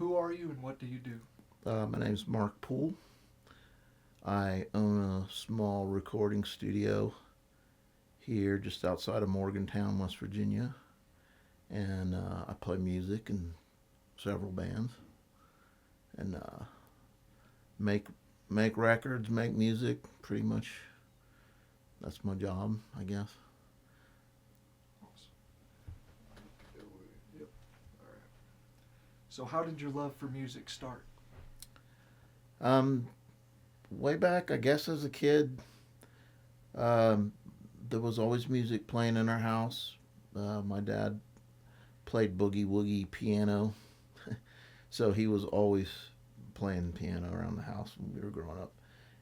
Who are you and what do you do? My name's Mark Poole. I own a small recording studio here just outside of Morgantown, West Virginia, and I play music in several bands and make make records, make music. Pretty much, that's my job, I guess. Awesome. Yep. All right. So, how did your love for music start? Um, Way back, I guess, as a kid, um, there was always music playing in our house. My dad played boogie woogie piano, so he was always playing piano around the house when we were growing up.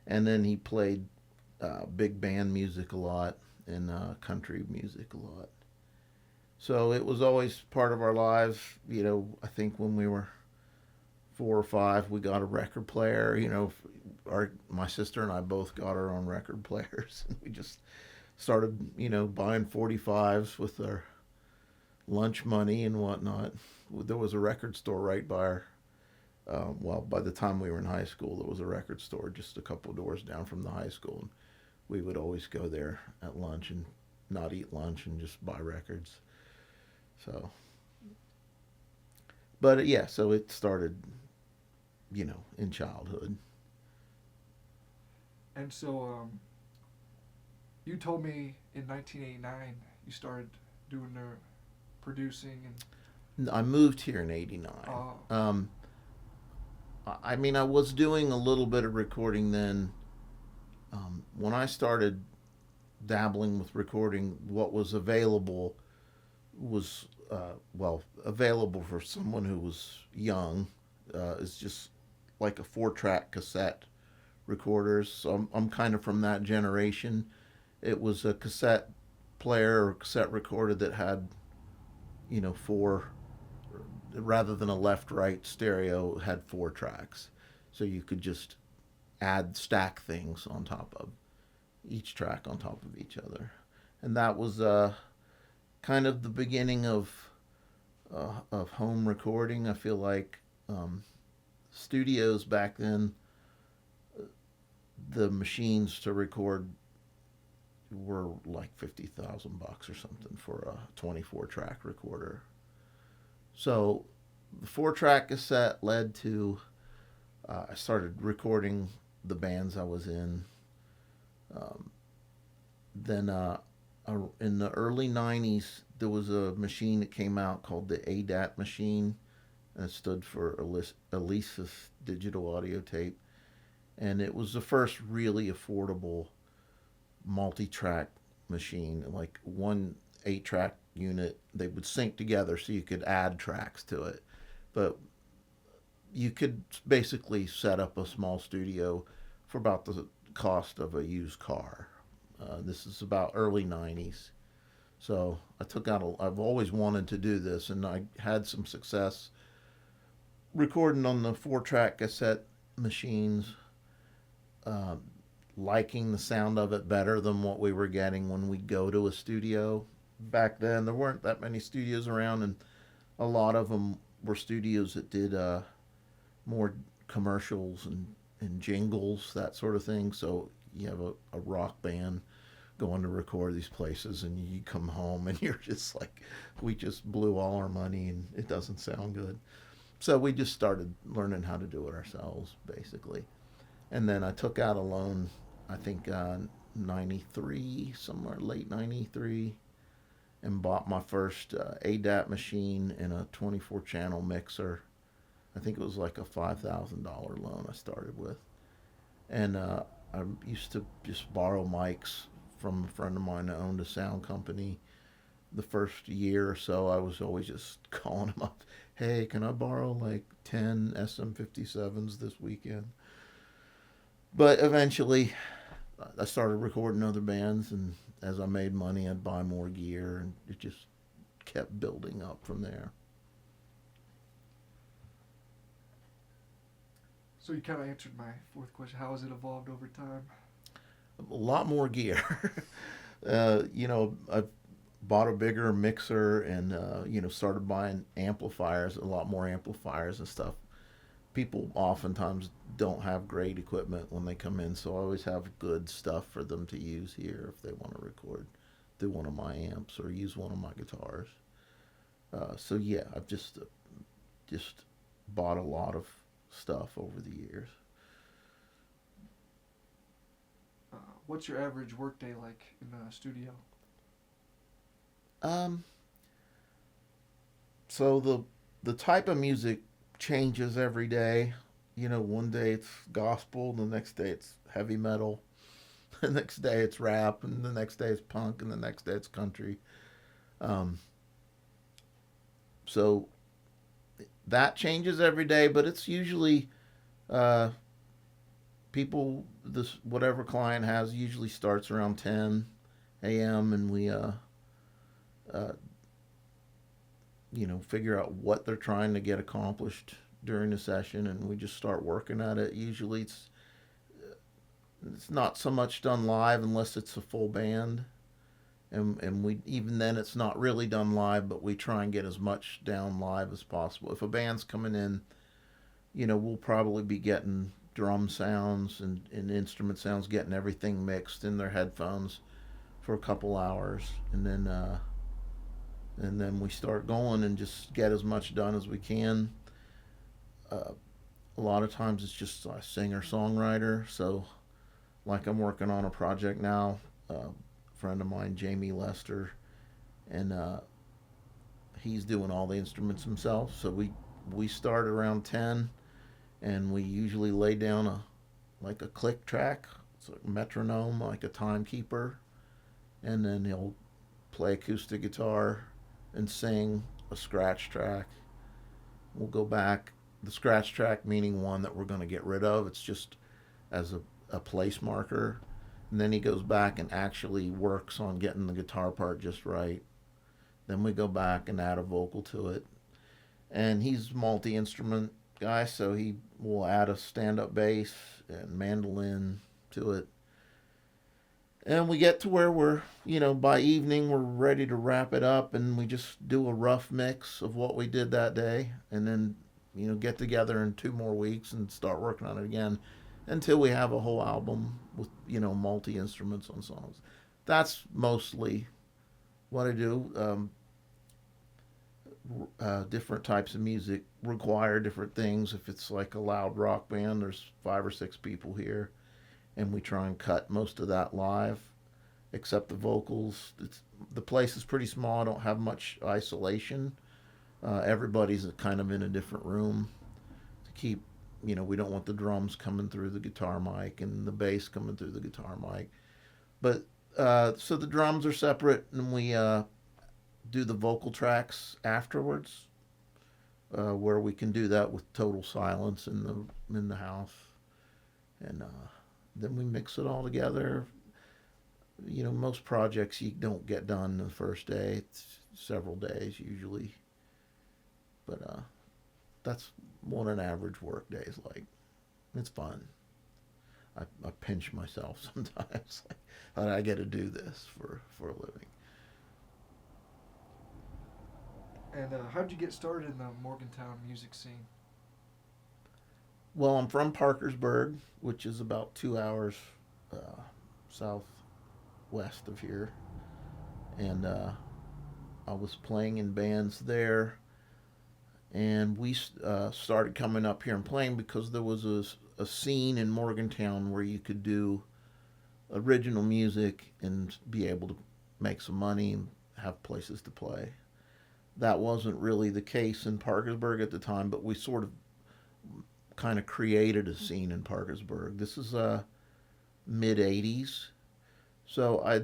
And then he played big band music a lot and country music a lot. So it was always part of our lives. I think when we were 4 or 5, we got a record player. My sister and I both got our own record players, and we just started, buying 45s with our lunch money and whatnot. There was a record store right by our. Well, by the time we were in high school, there was a record store just a couple doors down from the high school, and we would always go there at lunch and not eat lunch and just buy records. So, but yeah, so it started, in childhood. And so, you told me in 1989 you started doing the producing and. I moved here in '89. Um, I mean, I was doing a little bit of recording then. When I started dabbling with recording, what was available was, available for someone who was young, is just like a 4-track cassette recorders. So I'm kind of from that generation. It was a cassette player or cassette recorder that had, four, rather than a left right stereo, had 4 tracks. So you could just stack things on top of each track on top of each other. And that was kind of the beginning of home recording. I feel like studios back then, the machines to record were like $50,000 or something for a 24-track recorder. So the 4-track cassette led to I started recording the bands I was in. Um, then in the early '90s, there was a machine that came out called the ADAT machine, and it stood for Alesis Digital Audio Tape, and it was the first really affordable multi-track machine. Like one 8-track unit, they would sync together so you could add tracks to it, but you could basically set up a small studio for about the cost of a used car. This is about early '90s. So I took out I've always wanted to do this, and I had some success recording on the 4-track cassette machines, uh, liking the sound of it better than what we were getting when we go to a studio. Back then, there weren't that many studios around, and a lot of them were studios that did more commercials and jingles, that sort of thing. So you have a rock band going to record these places, and you come home and you're just like, we just blew all our money and it doesn't sound good. So we just started learning how to do it ourselves, basically. And then I took out a loan, I think 93, somewhere late 93, and bought my first ADAT machine and a 24 channel mixer. I think it was like a $5,000 loan I started with. And I used to just borrow mics from a friend of mine that owned a sound company. The first year or so, I was always just calling him up. Hey, can I borrow like 10 SM57s this weekend? But eventually, I started recording other bands, and as I made money, I'd buy more gear, and it just kept building up from there. So you kind of answered my fourth question. How has it evolved over time? A lot more gear. I bought a bigger mixer and started buying amplifiers, a lot more amplifiers and stuff. people oftentimes don't have great equipment when they come in, so I always have good stuff for them to use here if they want to record through one of my amps or use one of my guitars. So yeah, I've just bought a lot of stuff over the years. What's your average workday like in the studio? Um, so the type of music changes every day. You know, one day it's gospel, the next day it's heavy metal, the next day it's rap, and the next day it's punk, and the next day it's country. Um, so that changes every day, but it's usually uh, people. This whatever client has usually starts around 10 a.m. and we uh, figure out what they're trying to get accomplished during the session, and we just start working at it. Usually, it's not so much done live unless it's a full band, and we even then it's not really done live, but we try and get as much down live as possible. If a band's coming in, we'll probably be getting drum sounds and instrument sounds, getting everything mixed in their headphones for a couple hours, and then we start going and just get as much done as we can. Uh, a lot of times it's just a singer songwriter. So, like I'm working on a project now, a friend of mine, Jamie Lester, and he's doing all the instruments himself. So we start around 10, and we usually lay down a click track, it's a metronome, like a timekeeper, and then he'll play acoustic guitar and sing a scratch track. We'll go back. The scratch track meaning one that we're going to get rid of. It's just as a place marker. And then he goes back and actually works on getting the guitar part just right. Then we go back and add a vocal to it. And he's multi-instrument guy, so he will add a stand-up bass and mandolin to it. And we get to where we're, by evening we're ready to wrap it up, and we just do a rough mix of what we did that day, and then, get together in 2 more weeks and start working on it again until we have a whole album with, multi instruments on songs. That's mostly what I do. Different types of music require different things. If it's like a loud rock band, there's 5 or 6 people here, and we try and cut most of that live, except the vocals. The place is pretty small. I don't have much isolation. Everybody's kind of in a different room to keep, we don't want the drums coming through the guitar mic and the bass coming through the guitar mic. But so the drums are separate, and we do the vocal tracks afterwards, where we can do that with total silence in the house, and then we mix it all together. Most projects you don't get done the first day. It's several days usually, but that's what an average work day is like. It's fun. I pinch myself sometimes. I get to do this for a living. And how'd you get started in the Morgantown music scene? Well, I'm from Parkersburg, which is about 2 hours southwest of here, and I was playing in bands there, and we started coming up here and playing because there was a scene in Morgantown where you could do original music and be able to make some money and have places to play. That wasn't really the case in Parkersburg at the time, but we sort of kind of created a scene in Parkersburg. This is mid '80s, so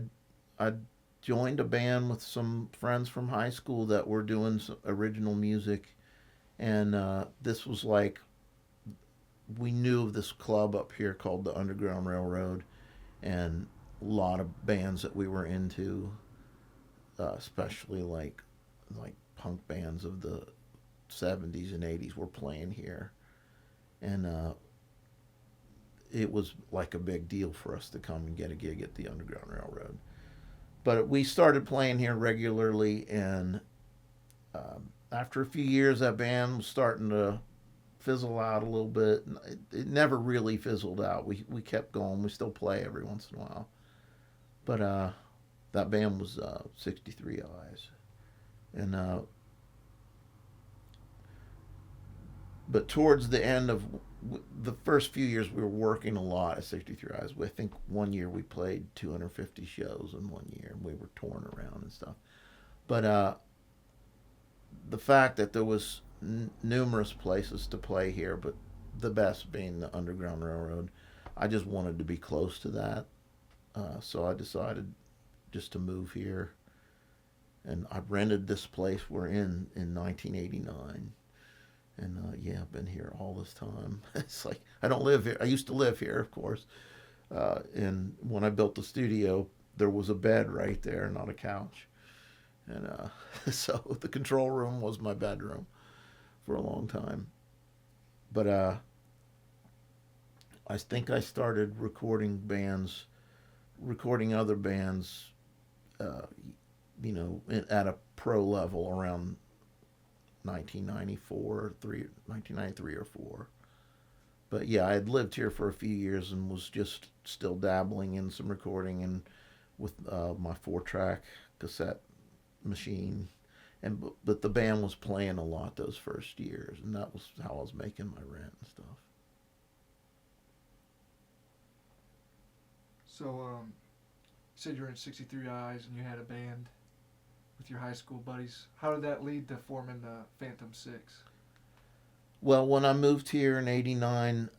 I joined a band with some friends from high school that were doing some original music, and this was like, we knew of this club up here called the Underground Railroad, and a lot of bands that we were into, especially like punk bands of the '70s and '80s were playing here, and it was like a big deal for us to come and get a gig at the Underground Railroad. But we started playing here regularly, and after a few years, that band was starting to fizzle out a little bit. It never really fizzled out. We kept going. We still play every once in a while. But that band was 63 Eyes. And but towards the end of the first few years, we were working a lot at 63 Eyes. I think one year we played 250 shows in one year, and we were touring around and stuff. But the fact that there was numerous places to play here, but the best being the Underground Railroad, I just wanted to be close to that. So I decided just to move here, and I rented this place we're in 1989. And yeah, I've been here all this time. It's like I don't live here. I used to live here, of course. And when I built the studio, there was a bed right there, not a couch. And so the control room was my bedroom for a long time. But I think I started recording other bands, uh, at a pro level around 1993 or 4. But yeah, I had lived here for a few years and was just still dabbling in some recording and with my 4-track cassette machine. But the band was playing a lot those first years, and that was how I was making my rent and stuff. So, you said you were in 63 Eyes and you had a band with your high school buddies. How did that lead to forming the Phantom Six? Well, when I moved here in '89,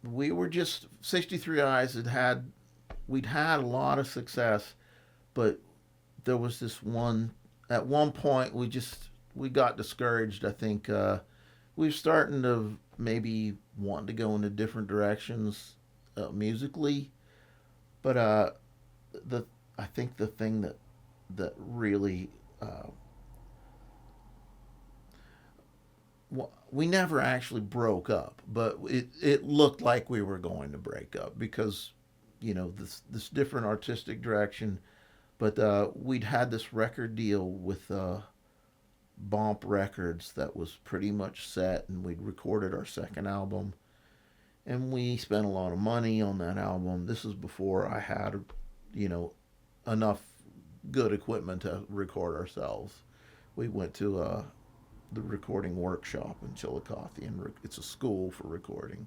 we were just 63 Eyes we'd had a lot of success, but there was this one. At one point, we got discouraged. I think we were starting to maybe want to go into different directions musically, but I think the thing that really we never actually broke up, but it looked like we were going to break up because this different artistic direction. But we'd had this record deal with Bomp Records that was pretty much set, and we'd recorded our second album, and we spent a lot of money on that album. This is before I had, enough good equipment to record ourselves. We went to the recording workshop in Chillicothe, and it's a school for recording,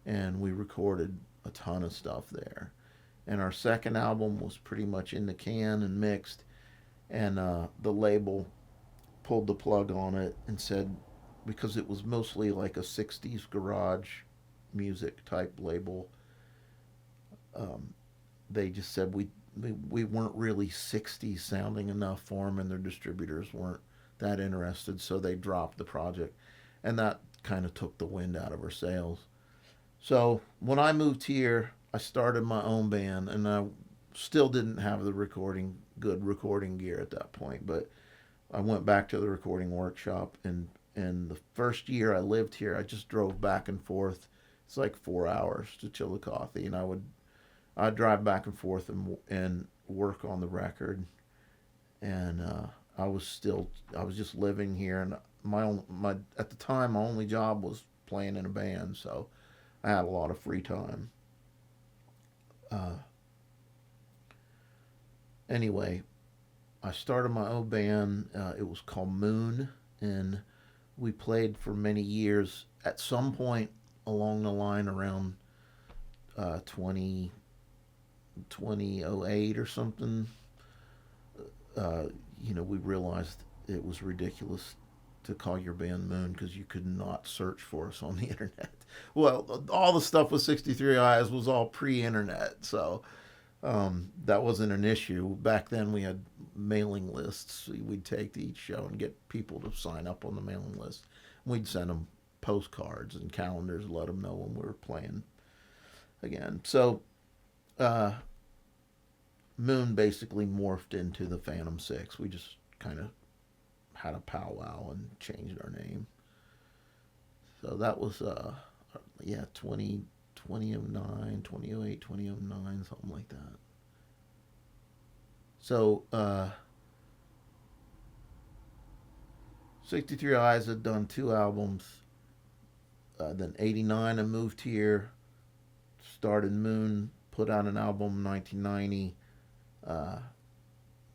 and we recorded a ton of stuff there. And our second album was pretty much in the can and mixed, and the label pulled the plug on it and said, because it was mostly like a 60s garage music type label, they just said we weren't really 60s sounding enough for them, and their distributors weren't that interested, so they dropped the project, and that kind of took the wind out of our sails. So when I moved here, I started my own band, and I still didn't have the good recording gear at that point, but I went back to the recording workshop, and the first year I lived here, I just drove back and forth. It's like 4 hours to Chillicothe, and I'd drive back and forth and work on the record, and I was just living here, and my at the time my only job was playing in a band, so I had a lot of free time. Anyway, I started my own band. It was called Moon, and we played for many years. At some point along the line, around 2008 or something, we realized it was ridiculous to call your band Moon because you could not search for us on the internet. Well, all the stuff with 63 Eyes was all pre-internet, so that wasn't an issue. Back then we had mailing lists. We'd take to each show and get people to sign up on the mailing list. We'd send them postcards and calendars, let them know when we were playing again. So Moon basically morphed into the Phantom Six. We just kind of had a powwow and changed our name. So that was 2009, 2008, 2009, something like that. So 63 Eyes had done 2 albums. Then 89 I moved here, started Moon, put out an album in 1990. Uh,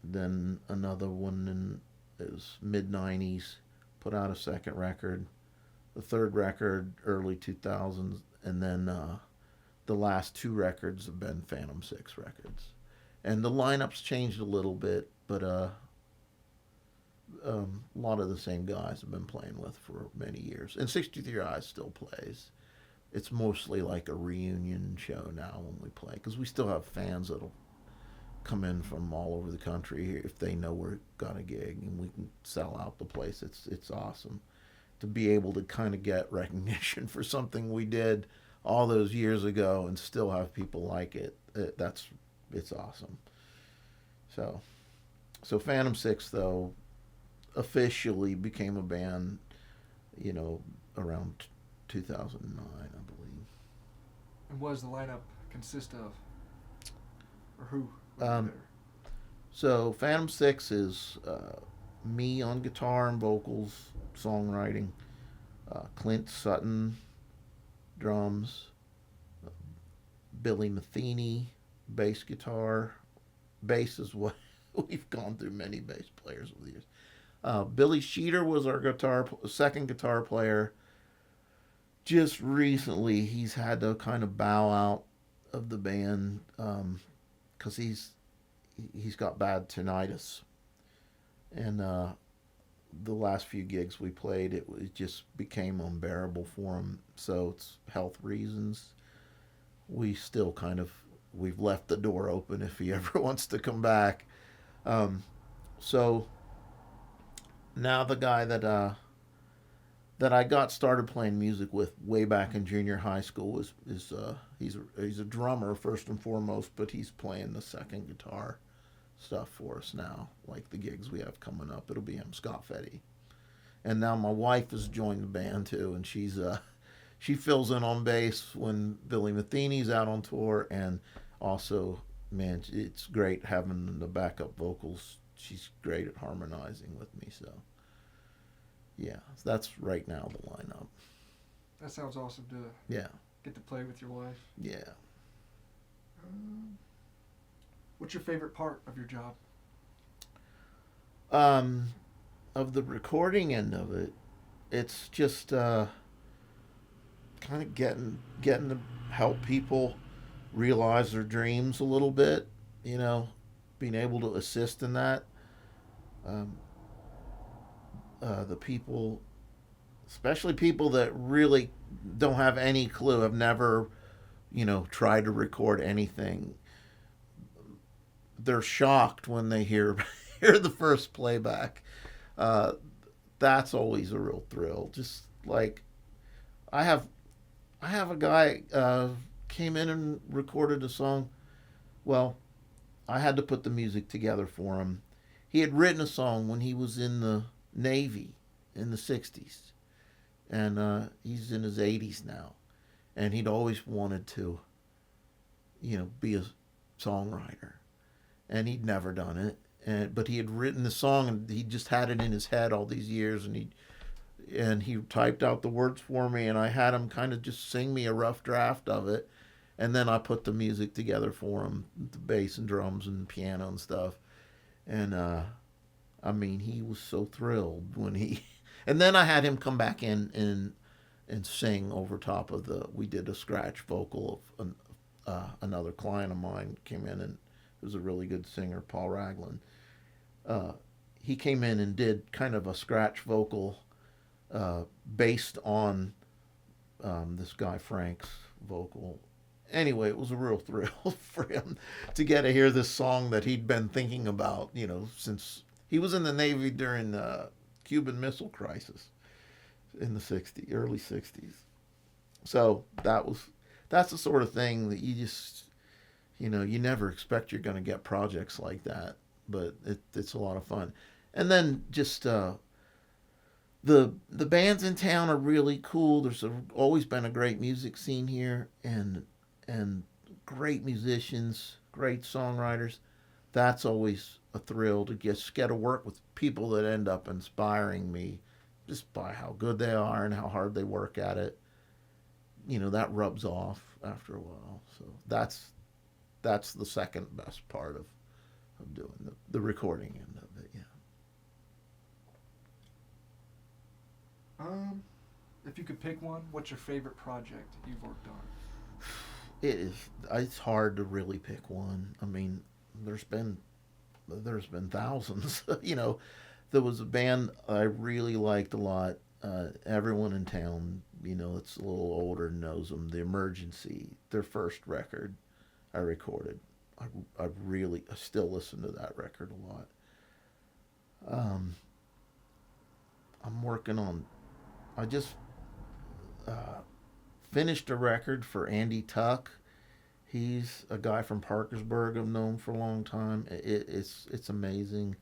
then another one in it was mid 90s, put out a second record. The third record early 2000s, and then the last 2 records have been Phantom 6 records. And the lineup's changed a little bit, but a lot of the same guys I've been playing with for many years. And 63 Eyes still plays. It's mostly like a reunion show now when we play, because we still have fans that'll come in from all over the country if they know we're got a gig, and we can sell out the place. It's awesome to be able to kind of get recognition for something we did all those years ago and still have people like it. It's awesome. So Phantom 6 though officially became a band, around 2009, I believe. And what does the lineup consist of? Or who? So Phantom 6 is me on guitar and vocals, songwriting, Clint Sutton, drums, Billy Matheny, bass guitar. Bass is what we've gone through many bass players over the years. Billy Sheeter was our second guitar player. Just recently, he's had to kind of bow out of the band because he's got bad tinnitus, and the last few gigs we played, it just became unbearable for him. So it's health reasons. We've left the door open if he ever wants to come back. So now the guy that I got started playing music with way back in junior high school he's a drummer first and foremost, but he's playing the second guitar stuff for us now, like the gigs we have coming up. It'll be him, Scott Fetty. And now my wife has joined the band too, and she fills in on bass when Billy Matheny's out on tour, and also, man, it's great having the backup vocals. She's great at harmonizing with me, so yeah, that's right now the lineup. That sounds awesome to get to play with your wife. Yeah. What's your favorite part of your job? Of the recording end of it, it's just kind of getting to help people realize their dreams a little bit, being able to assist in that. The people, especially people that really don't have any clue, have never, tried to record anything. They're shocked when they hear the first playback. That's always a real thrill. Just like I have a guy came in and recorded a song. Well, I had to put the music together for him. He had written a song when he was in the Navy in the 60s. And he's in his 80s now. And he'd always wanted to, be a songwriter. And he'd never done it. But he had written the song, and he just had it in his head all these years. And he typed out the words for me, and I had him kind of just sing me a rough draft of it. And then I put the music together for him, the bass and drums and piano and stuff. And he was so thrilled when he. And then I had him come back in and sing over top of we did a scratch vocal of another client of mine came in, and it was a really good singer, Paul Ragland. He came in and did kind of a scratch vocal based on this guy Frank's vocal. Anyway, it was a real thrill for him to get to hear this song that he'd been thinking about, since he was in the Navy during the Cuban Missile Crisis in the early 60s. So that's the sort of thing that you just, you never expect you're going to get projects like that, but it's a lot of fun. And then just the bands in town are really cool. There's always been a great music scene here, and great musicians, great songwriters. That's always a thrill to get to work with people that end up inspiring me just by how good they are and how hard they work at it. That rubs off after a while. So that's the second best part of doing the recording end of it. Yeah. If you could pick one, what's your favorite project you've worked on? It is. It's hard to really pick one. I mean, there's been thousands. There was a band I really liked a lot. Everyone in town, that's a little older knows them. The Emergency, their first record, I recorded. I still listen to that record a lot. I'm working on. I just uh, finished a record for Andy Tuck. He's a guy from Parkersburg I've known for a long time. It's amazing,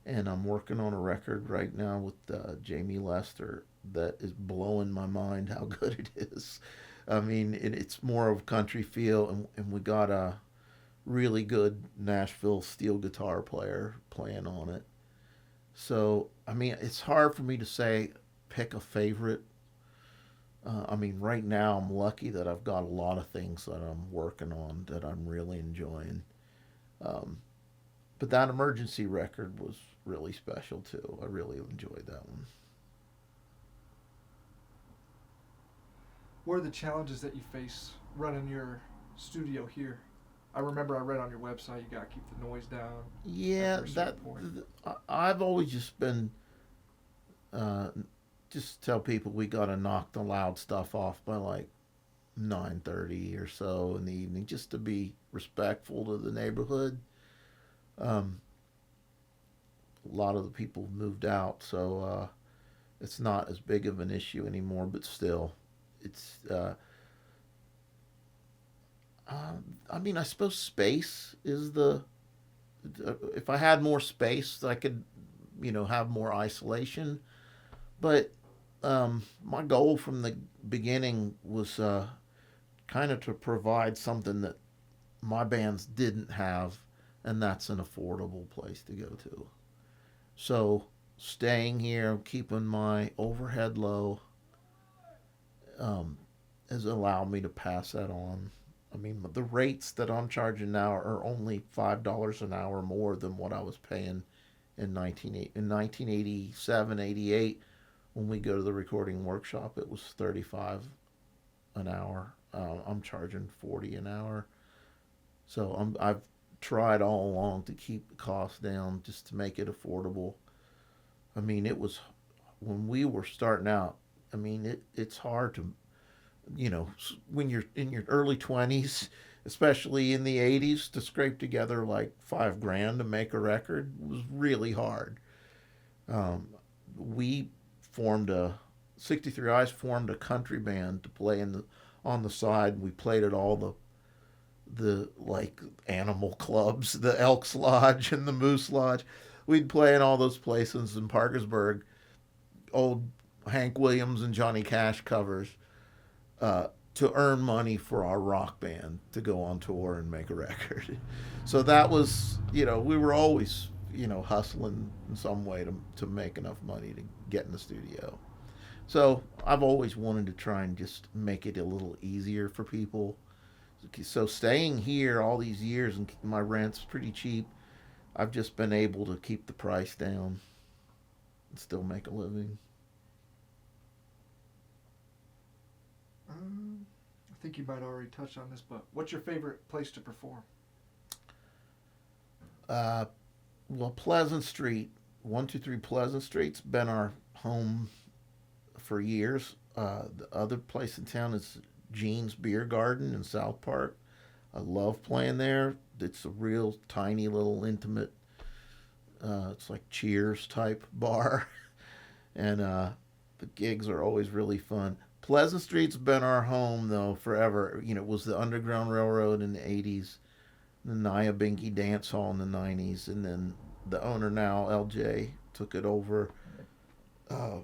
and I'm working on a record right now with Jamie Lester that is blowing my mind how good it is. I mean, it's more of a country feel, and we got a really good Nashville steel guitar player playing on it. So I mean, it's hard for me to say pick a favorite. I mean, right now I'm lucky that I've got a lot of things that I'm working on that I'm really enjoying. Um, but that Emergency record was really special too. I really enjoyed that one. What are the challenges that you face running your studio here? I remember I read on your website you got to keep the noise down Yeah, after a certain point. I've always just been uh, just tell people we got to knock the loud stuff off by like 9:30 or so in the evening, just to be respectful to the neighborhood. Um, a lot of the people moved out, so it's not as big of an issue anymore. But still, it's. I mean, I suppose space is the. If I had more space, I could, have more isolation. But my goal from the beginning was kind of to provide something that my bands didn't have, and that's an affordable place to go to. So staying here, keeping my overhead low, um, has allowed me to pass that on. I mean, the rates that I'm charging now are only $5 an hour more than what I was paying in 1987, 88. When we go to the recording workshop, it was 35 an hour. I'm charging 40 an hour. So I've tried all along to keep the costs down just to make it affordable. I mean, it was when we were starting out. I mean, it's hard to, when you're in your early 20s, especially in the 80s, to scrape together like 5 grand to make a record was really hard. Um, we formed a 63 Eyes formed a country band to play on the side. We played at all the like animal clubs, the Elks Lodge and the Moose Lodge. We'd play in all those places in Parkersburg, old Hank Williams and Johnny Cash covers, to earn money for our rock band to go on tour and make a record. So that was, we were always, hustling in some way to make enough money to get in the studio. So I've always wanted to try and just make it a little easier for people. So staying here all these years and my rent's pretty cheap, I've just been able to keep the price down and still make a living. I think you might already touch on this, but what's your favorite place to perform? Uh, well, Pleasant Street, 123 Pleasant Street's been our home for years. The other place in town is Gene's Beer Garden in South Park. I love playing there. It's a real tiny little intimate, it's like Cheers type bar. And the gigs are always really fun. Pleasant Street's been our home though forever. It was the Underground Railroad in the 80s, the Naya Binky Dance Hall in the 90s, and then the owner now, LJ, took it over. Uh,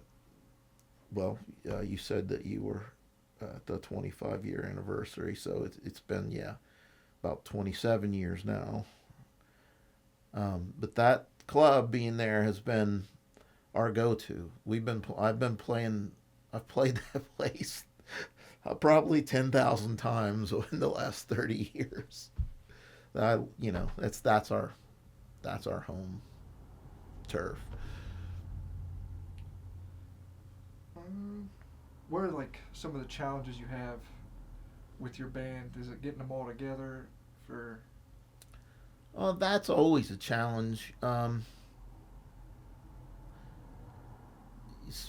you said that you were at the 25-year anniversary, so it's been, yeah, about 27 years now. But that club being there has been our go-to. I've played that place probably 10,000 times in the last 30 years. That's our home turf. Um, what are like some of the challenges you have with your band? Is it getting them all together for? That's always a challenge.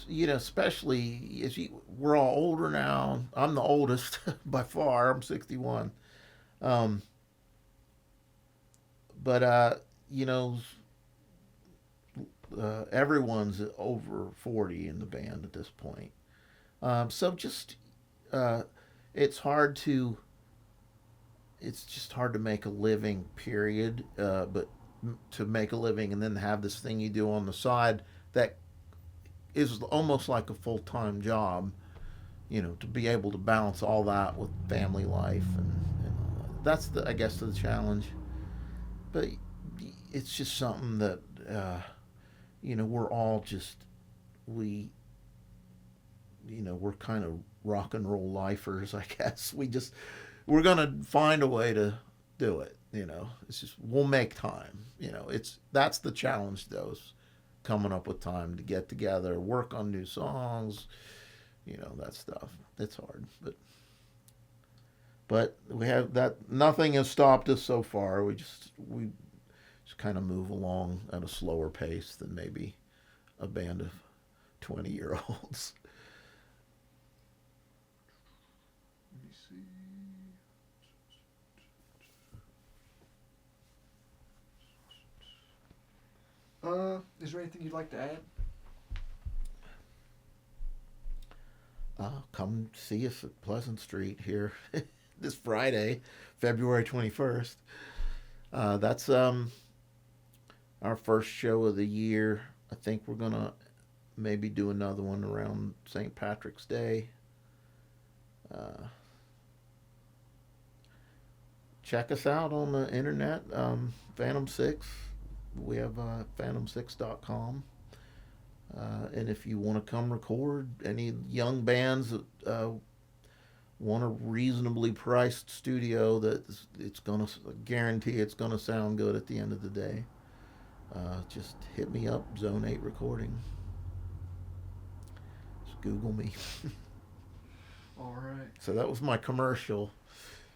Especially we're all older now. I'm the oldest by far. I'm 61. Um, but you know, everyone's over 40 in the band at this point. So just uh, it's hard to it's just hard to make a living. Period. But to make a living and then have this thing you do on the side that is almost like a full time job. To be able to balance all that with family life and that's I guess the challenge. But it's just something that we're all just we we're kind of rock and roll lifers, I guess. We're gonna find a way to do it. It's just we'll make time. That's the challenge though. Is coming up with time to get together, work on new songs, that stuff. It's hard, but we have that. Nothing has stopped us so far. We just kind of move along at a slower pace than maybe a band of 20-year-olds. Let me see. Is there anything you'd like to add? Come see us at Pleasant Street here this Friday, February 21st. That's our first show of the year. I think we're gonna maybe do another one around St. Patrick's Day. Check us out on the internet, Phantom 6. We have phantom6.com. And if you want to come record, any young bands that want a reasonably priced studio that it's going to guarantee it's going to sound good at the end of the day, just hit me up, Zone 8 Recording. Just Google me. All right. So that was my commercial.